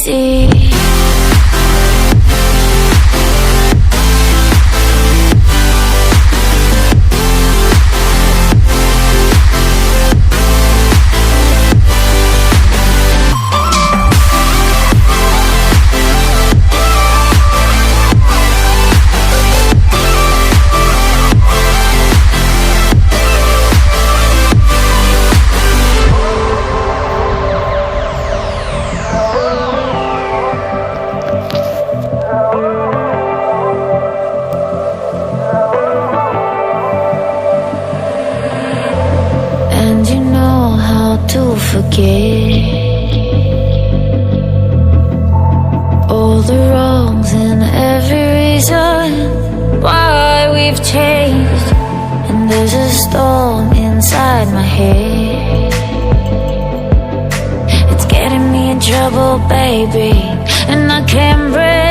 easy. To forget all the wrongs and every reason why we've changed. And there's a storm inside my head, it's getting me in trouble, baby, and I can't breathe.